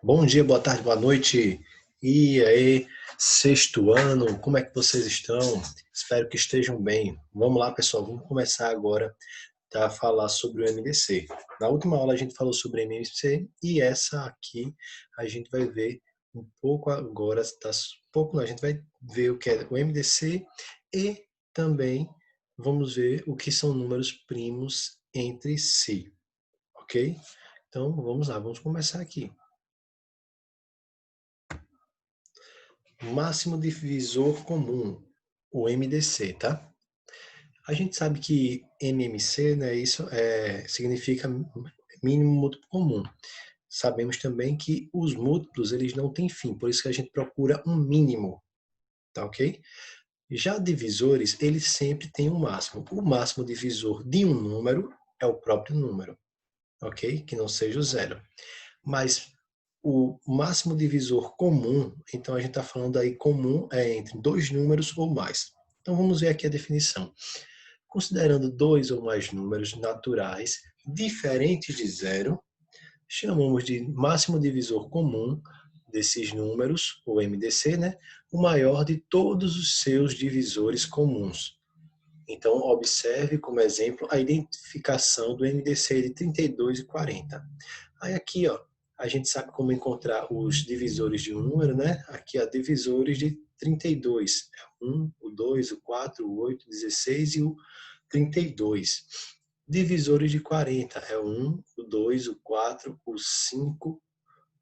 Bom dia, boa tarde, boa noite. E aí, sexto ano, como é que vocês estão? Espero que estejam bem. Vamos lá, pessoal, vamos começar agora a falar sobre o MDC. Na última aula a gente falou sobre MDC e essa aqui a gente vai ver um pouco agora, a gente vai ver o que é o MDC e também vamos ver o que são números primos entre si, ok? Então vamos lá, vamos começar aqui. Máximo divisor comum, o MDC, tá? A gente sabe que MMC, né, significa mínimo múltiplo comum. Sabemos também que os múltiplos, eles não têm fim, por isso que a gente procura um mínimo, tá ok? Já divisores, eles sempre têm um máximo. O máximo divisor de um número é o próprio número, ok? Que não seja o zero. Mas o máximo divisor comum, então a gente está falando aí comum é entre dois números ou mais. Então vamos ver aqui a definição. Considerando dois ou mais números naturais diferentes de zero, chamamos de máximo divisor comum desses números, o MDC, né? O maior de todos os seus divisores comuns. Então, observe como exemplo a identificação do MDC de 32 e 40. Aí aqui, ó, a gente sabe como encontrar os divisores de um número, né? Aqui, ó, divisores de 32. É o 1, o 2, o 4, o 8, o 16 e o 32. Divisores de 40. É o 1, o 2, o 4, o 5,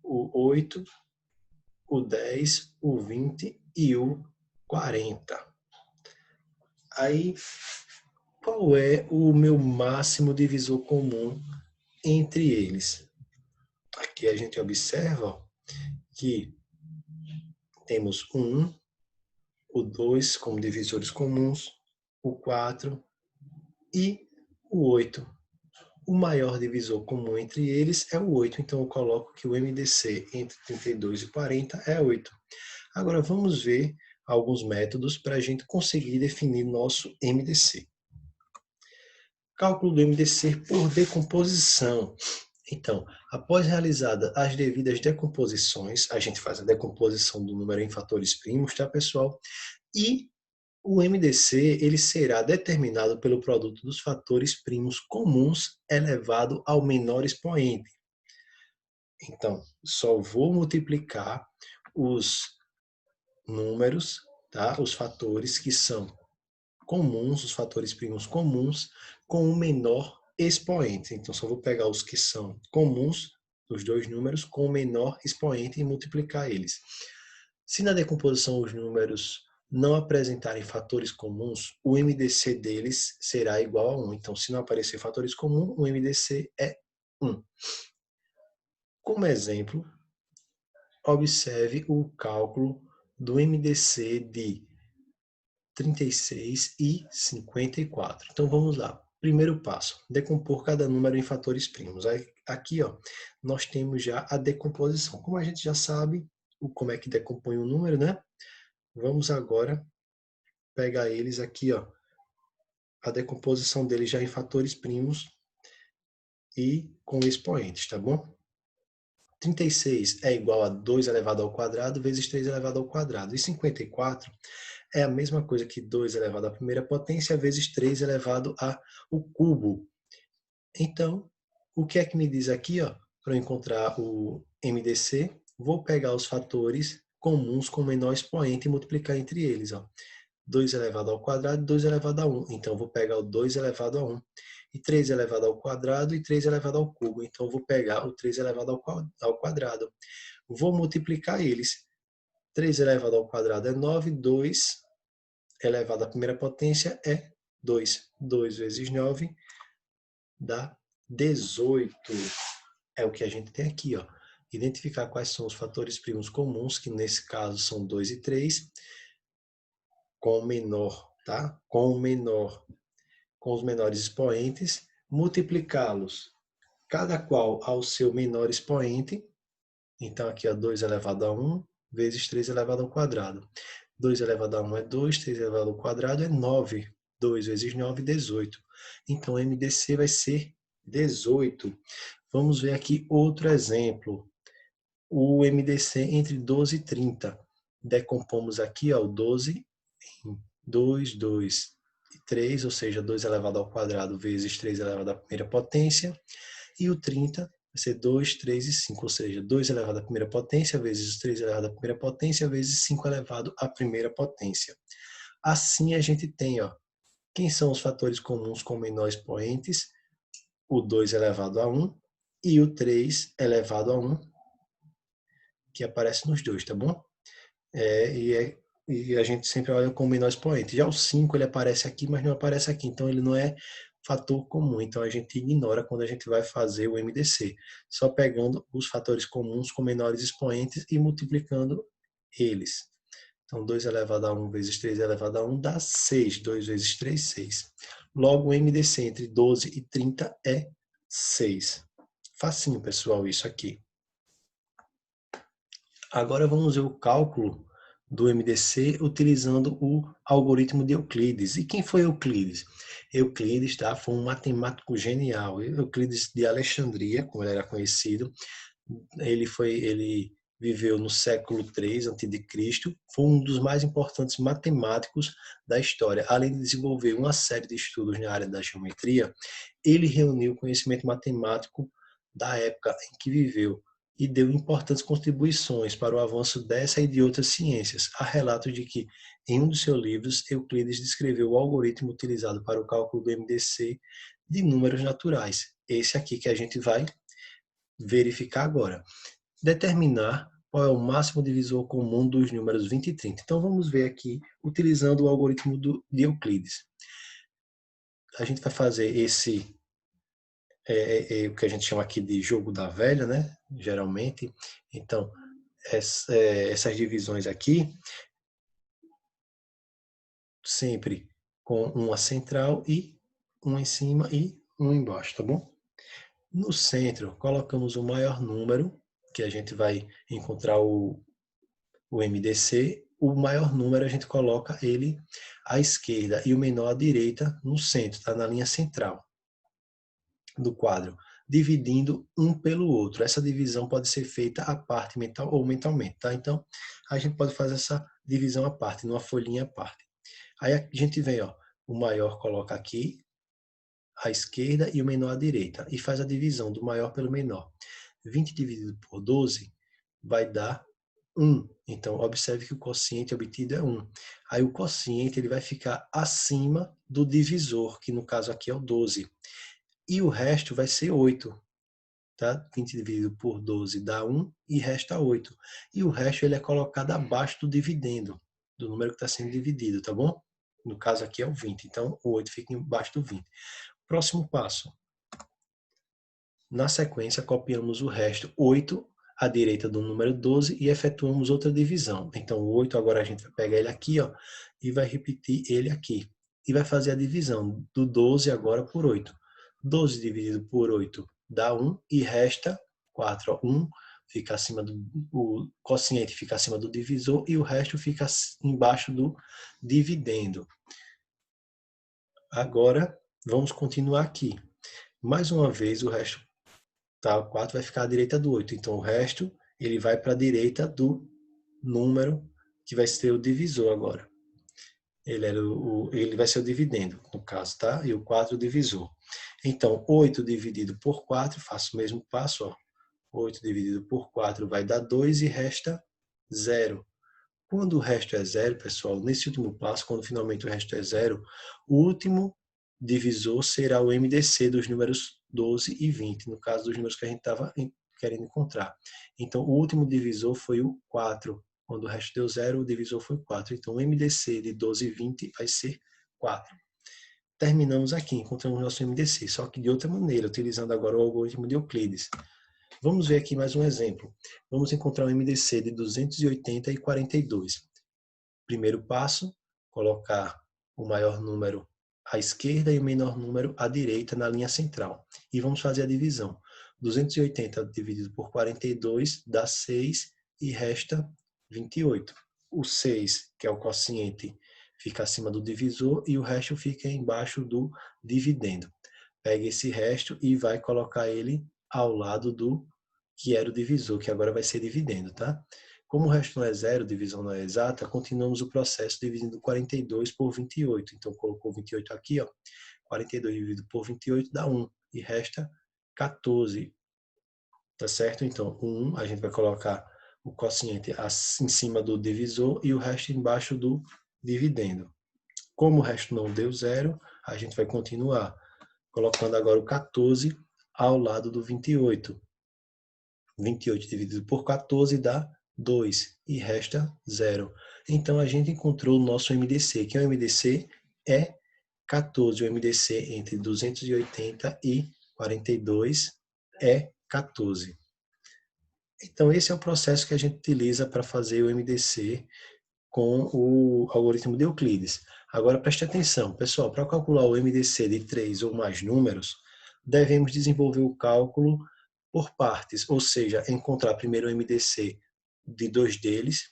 o 8, o 10, o 20 e o 40. Aí, qual é o meu máximo divisor comum entre eles? Aqui a gente observa que temos o 1, o 2 como divisores comuns, o 4 e o 8. O maior divisor comum entre eles é o 8, então eu coloco que o MDC entre 32 e 40 é 8. Agora vamos ver alguns métodos para a gente conseguir definir nosso MDC. Cálculo do MDC por decomposição. Então, após realizada as devidas decomposições, a gente faz a decomposição do número em fatores primos, tá, pessoal? E o MDC ele será determinado pelo produto dos fatores primos comuns elevado ao menor expoente. Então, só vou multiplicar os números, tá? Os fatores que são comuns, os fatores primos comuns, com o menor expoente. Então, só vou pegar os que são comuns, os dois números, com o menor expoente e multiplicar eles. Se na decomposição os números não apresentarem fatores comuns, o MDC deles será igual a 1. Então, se não aparecer fatores comuns, o MDC é 1. Como exemplo, observe o cálculo do MDC de 36 e 54. Então vamos lá. Primeiro passo, decompor cada número em fatores primos. Aqui, ó, nós temos já a decomposição. Como a gente já sabe como é que decompõe o número, né? Vamos agora pegar eles aqui, ó, a decomposição deles já em fatores primos e com expoentes, tá bom? 36 é igual a 2 elevado ao quadrado vezes 3 elevado ao quadrado. E 54 é a mesma coisa que 2 elevado à primeira potência vezes 3 elevado ao cubo. Então, o que é que me diz aqui, ó, para eu encontrar o MDC? Vou pegar os fatores comuns com menor expoente e multiplicar entre eles, ó. 2 elevado ao quadrado e 2 elevado a 1. Então, vou pegar o 2 elevado a 1. E 3 elevado ao quadrado e 3 elevado ao cubo. Então, vou pegar o 3 elevado ao quadrado. Vou multiplicar eles. 3 elevado ao quadrado é 9, 2 elevado à primeira potência é 2. 2 vezes 9 dá 18. É o que a gente tem aqui, ó. Identificar quais são os fatores primos comuns, que nesse caso são 2 e 3, com o menor, tá? Com o menor, com os menores expoentes, multiplicá-los, cada qual ao seu menor expoente. Então, aqui, ó, 2 elevado a 1 vezes 3 elevado ao quadrado. 2 elevado a 1 é 2, 3 elevado ao quadrado é 9. 2 vezes 9, 18. Então, MDC vai ser 18. Vamos ver aqui outro exemplo. o MDC entre 12 e 30. Decompomos aqui, ó, o 12 em 2, 2 e 3, ou seja, 2 elevado ao quadrado vezes 3 elevado à primeira potência. E o 30 vai ser 2, 3 e 5, ou seja, 2 elevado à primeira potência vezes 3 elevado à primeira potência vezes 5 elevado à primeira potência. Assim a gente tem, ó, quem são os fatores comuns com menor expoentes? O 2 elevado a 1 e o 3 elevado a 1, que aparece nos dois, tá bom? E a gente sempre olha com o menor expoente. Já o 5 ele aparece aqui, mas não aparece aqui, então ele não é fator comum, então a gente ignora quando a gente vai fazer o MDC, só pegando os fatores comuns com menores expoentes e multiplicando eles. Então 2 elevado a 1 vezes 3 elevado a 1 dá 6, 2 vezes 3, 6. Logo o MDC entre 12 e 30 é 6. Facinho, pessoal, isso aqui. Agora vamos ver o cálculo do MDC utilizando o algoritmo de Euclides. E quem foi Euclides? Euclides, tá? Foi um matemático genial. Euclides de Alexandria, como ele era conhecido. Ele viveu no século III a.C., foi um dos mais importantes matemáticos da história. Além de desenvolver uma série de estudos na área da geometria, ele reuniu o conhecimento matemático da época em que viveu e deu importantes contribuições para o avanço dessa e de outras ciências. Há relatos de que, em um dos seus livros, Euclides descreveu o algoritmo utilizado para o cálculo do MDC de números naturais. Esse aqui que a gente vai verificar agora. Determinar qual é o máximo divisor comum dos números 20 e 30. Então vamos ver aqui, utilizando o algoritmo de Euclides. A gente vai fazer esse o que a gente chama aqui de jogo da velha, né? Geralmente. Então, essas divisões aqui, sempre com uma central e uma em cima e uma embaixo, tá bom? No centro, colocamos o maior número, que a gente vai encontrar o MDC. O maior número a gente coloca ele à esquerda e o menor à direita no centro, está na linha central do quadro, dividindo um pelo outro. Essa divisão pode ser feita à parte mental ou mentalmente, tá? Então, a gente pode fazer essa divisão à parte, numa folhinha à parte. Aí a gente vem, ó, o maior coloca aqui à esquerda e o menor à direita e faz a divisão do maior pelo menor. 20 dividido por 12 vai dar 1. Então, observe que o quociente obtido é 1. Aí o quociente ele vai ficar acima do divisor, que no caso aqui é o 12. E o resto vai ser 8. Tá? 20 dividido por 12 dá 1 e resta 8. E o resto ele é colocado abaixo do dividendo, do número que está sendo dividido, tá bom? No caso aqui é o 20, então o 8 fica embaixo do 20. Próximo passo. Na sequência, copiamos o resto, 8, à direita do número 12 e efetuamos outra divisão. Então, o 8 agora a gente vai pegar ele aqui, ó, e vai repetir ele aqui. E vai fazer a divisão do 12 agora por 8. 12 dividido por 8 dá 1 e resta 4. Ó. 1 fica acima o quociente fica acima do divisor e o resto fica embaixo do dividendo. Agora, vamos continuar aqui. Mais uma vez, o resto tá, o 4 vai ficar à direita do 8. Então, o resto ele vai para a direita do número que vai ser o divisor agora. Ele vai ser o dividendo, no caso, tá? E o 4 o divisor. Então, 8 dividido por 4, faço o mesmo passo, ó. 8 dividido por 4 vai dar 2 e resta 0. Quando o resto é 0, pessoal, nesse último passo, quando finalmente o resto é 0, o último divisor será o MDC dos números 12 e 20, no caso dos números que a gente estava querendo encontrar. Então, o último divisor foi o 4. Quando o resto deu 0, o divisor foi 4. Então, o MDC de 12 e 20 vai ser 4. Terminamos aqui, encontramos nosso MDC, só que de outra maneira, utilizando agora o algoritmo de Euclides. Vamos ver aqui mais um exemplo. Vamos encontrar um MDC de 280 e 42. Primeiro passo, colocar o maior número à esquerda e o menor número à direita na linha central. E vamos fazer a divisão. 280 dividido por 42 dá 6 e resta 28. O 6, que é o quociente, fica acima do divisor e o resto fica embaixo do dividendo. Pega esse resto e vai colocar ele ao lado do que era o divisor, que agora vai ser dividendo, tá? Como o resto não é zero, divisão não é exata, continuamos o processo dividindo 42 por 28. Então, colocou 28 aqui, ó. 42 dividido por 28 dá 1 e resta 14, tá certo? Então, o 1 a gente vai colocar o quociente em cima do divisor e o resto embaixo do dividendo. Como o resto não deu zero, a gente vai continuar colocando agora o 14 ao lado do 28. 28 dividido por 14 dá 2 e resta 0. Então, a gente encontrou o nosso MDC, que o MDC é 14. O MDC entre 280 e 42 é 14. Então, esse é o processo que a gente utiliza para fazer o MDC com o algoritmo de Euclides. Agora, preste atenção, pessoal, para calcular o MDC de 3 ou mais números, devemos desenvolver o cálculo por partes, ou seja, encontrar primeiro o MDC de dois deles,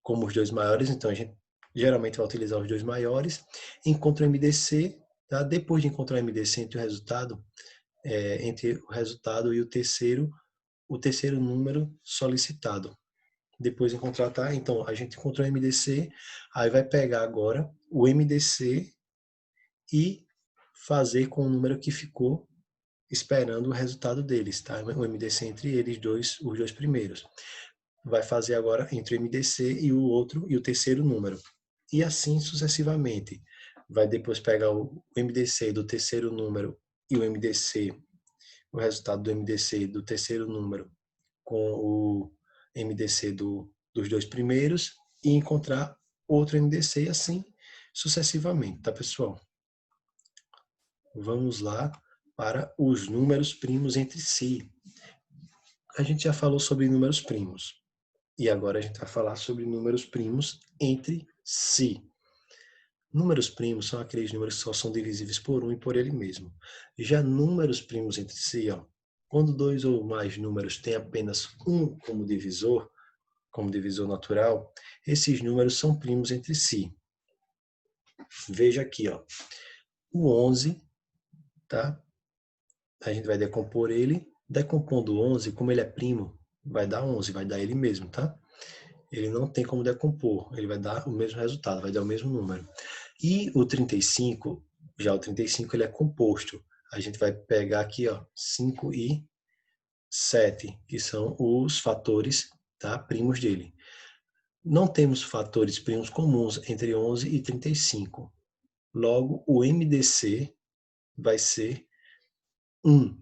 como os dois maiores, então a gente geralmente vai utilizar os dois maiores, encontra o MDC, tá? Depois de encontrar o MDC entre o resultado e o terceiro número solicitado. Depois de encontrar, tá? Então, a gente encontrou o MDC, aí vai pegar agora o MDC e fazer com o número que ficou esperando o resultado deles, tá? O MDC entre eles dois, os dois primeiros. Vai fazer agora entre o MDC e o outro e o terceiro número. E assim sucessivamente. Vai depois pegar o MDC do terceiro número e o resultado do MDC do terceiro número com o MDC dos dois primeiros e encontrar outro MDC e assim sucessivamente, tá, pessoal? Vamos lá para os números primos entre si. A gente já falou sobre números primos e agora a gente vai falar sobre números primos entre si. Números primos são aqueles números que só são divisíveis por um e por ele mesmo. Já números primos entre si, ó, quando dois ou mais números têm apenas um como divisor natural, esses números são primos entre si. Veja aqui, ó, o 11, tá? A gente vai decompor ele. Decompondo o 11, como ele é primo, vai dar 11, vai dar ele mesmo, tá? Ele não tem como decompor, ele vai dar o mesmo resultado, vai dar o mesmo número. E o 35, já o 35 ele é composto. A gente vai pegar aqui, ó, 5 e 7, que são os fatores, tá, primos dele. Não temos fatores primos comuns entre 11 e 35. Logo, o MDC vai ser 1.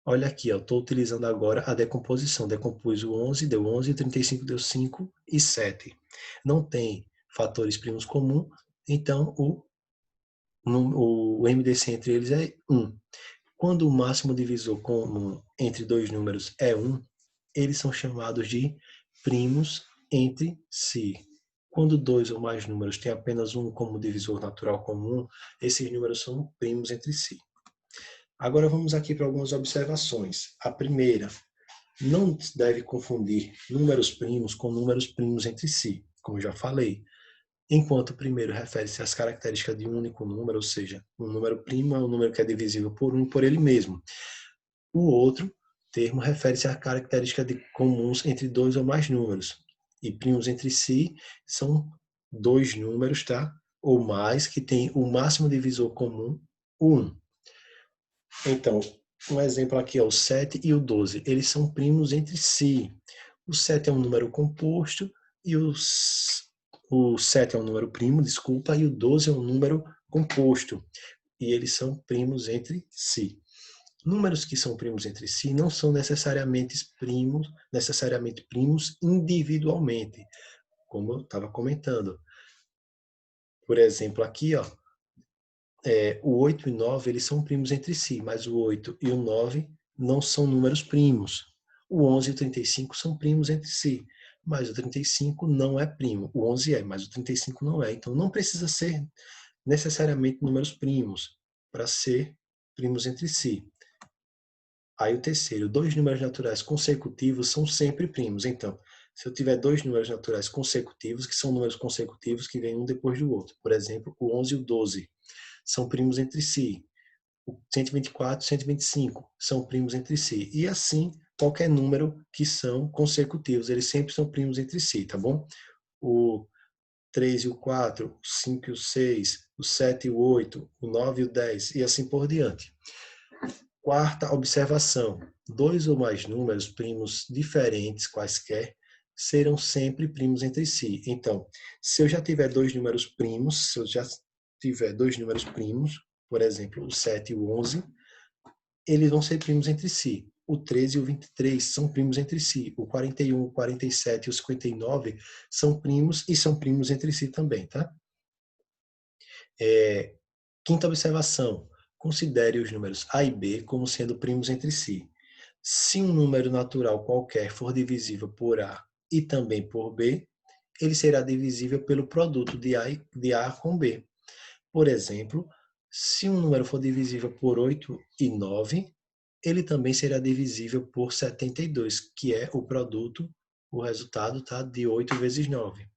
Olha aqui, eu estou utilizando agora a decomposição. Decompus o 11, deu 11, 35 deu 5 e 7. Não tem fatores primos comuns, então o MDC entre eles é 1. Quando o máximo divisor comum entre dois números é 1, eles são chamados de primos entre si. Quando dois ou mais números têm apenas um como divisor natural comum, esses números são primos entre si. Agora vamos aqui para algumas observações. A primeira, não se deve confundir números primos com números primos entre si, como eu já falei. Enquanto o primeiro refere-se às características de um único número, ou seja, um número primo é um número que é divisível por um e por ele mesmo. O outro termo refere-se à característica de comuns entre dois ou mais números. E primos entre si são dois números, tá? Ou mais, que têm o máximo divisor comum, 1. Então, um exemplo aqui é o 7 e o 12. Eles são primos entre si. O 7 é um número composto e o 7 é um número primo, desculpa, e o 12 é um número composto. E eles são primos entre si. Números que são primos entre si não são necessariamente primos individualmente, como eu estava comentando. Por exemplo, aqui, ó, o 8 e 9 eles são primos entre si, mas o 8 e o 9 não são números primos. O 11 e o 35 são primos entre si, mas o 35 não é primo. O 11 é, mas o 35 não é. Então não precisa ser necessariamente números primos para ser primos entre si. Aí o terceiro, dois números naturais consecutivos são sempre primos. Então, se eu tiver dois números naturais consecutivos, que são números consecutivos que vêm um depois do outro, por exemplo, o 11 e o 12, são primos entre si. o 124 e 125 são primos entre si. E assim, qualquer número que são consecutivos, eles sempre são primos entre si, tá bom? O 3 e o 4, o 5 e o 6, o 7 e o 8, o 9 e o 10, e assim por diante. Quarta observação: dois ou mais números primos diferentes, quaisquer, serão sempre primos entre si. Então, se eu já tiver dois números primos, se eu já tiver dois números primos, por exemplo, o 7 e o 11, eles vão ser primos entre si. O 13 e o 23 são primos entre si. O 41, o 47 e o 59 são primos e são primos entre si também, tá? Quinta observação: considere os números A e B como sendo primos entre si. Se um número natural qualquer for divisível por A e também por B, ele será divisível pelo produto de A com B. Por exemplo, se um número for divisível por 8 e 9, ele também será divisível por 72, que é o produto, o resultado, tá, de 8 vezes 9.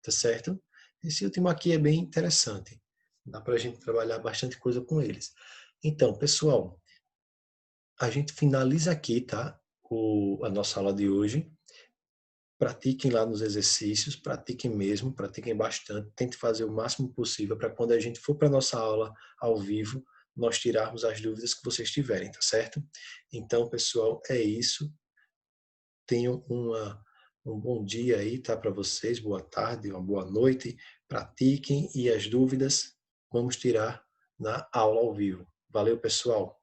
Tá certo? Esse último aqui é bem interessante. Dá para a gente trabalhar bastante coisa com eles. Então, pessoal, a gente finaliza aqui, tá? A nossa aula de hoje. Pratiquem lá nos exercícios, pratiquem mesmo, pratiquem bastante, tente fazer o máximo possível para quando a gente for para a nossa aula ao vivo, nós tirarmos as dúvidas que vocês tiverem, tá certo? Então, pessoal, é isso. Tenham um bom dia aí, tá, para vocês, boa tarde, uma boa noite. Pratiquem e as dúvidas vamos tirar na aula ao vivo. Valeu, pessoal!